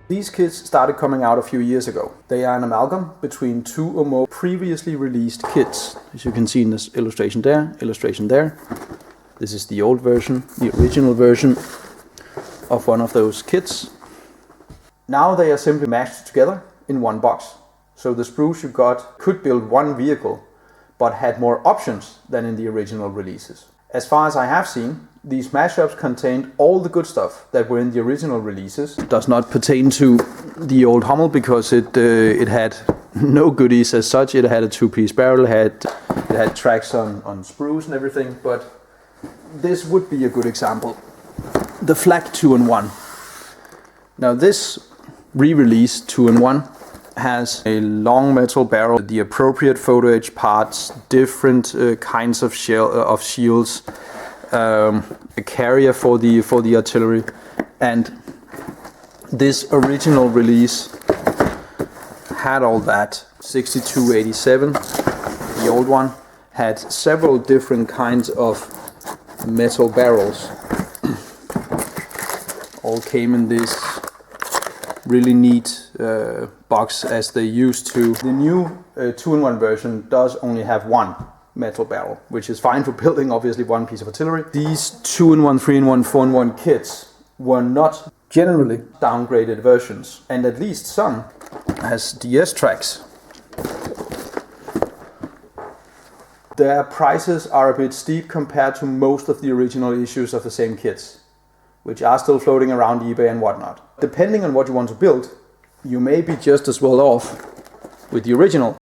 These kits started coming out a few years ago. They are an amalgam between 2 or more previously released kits. As you can see in this illustration there. This is the old version, the original version of one of those kits. Now they are simply mashed together in one box. So the sprues you got could build one vehicle, but had more options than in the original releases. As far as I have seen, these mashups contained all the good stuff that were in the original releases. It does not pertain to the old Hummel because it had no goodies as such. It had a 2-piece barrel, it had tracks on sprues and everything, but this would be a good example. The Flak 2-in-1. Now this re-release 2-in-1 has a long metal barrel, the appropriate photo etch parts, different kinds of shields, a carrier for the artillery, and this original release had all that. 6287, the old one, had several different kinds of metal barrels. All came in this really neat box as they used to. The new 2-in-1 version does only have one metal barrel, which is fine for building obviously one piece of artillery. These 2-in-1, 3-in-1, 4-in-1 kits were not generally downgraded versions, and at least some has DS tracks. Their prices are a bit steep compared to most of the original issues of the same kits, which are still floating around eBay and whatnot. Depending on what you want to build, you may be just as well off with the original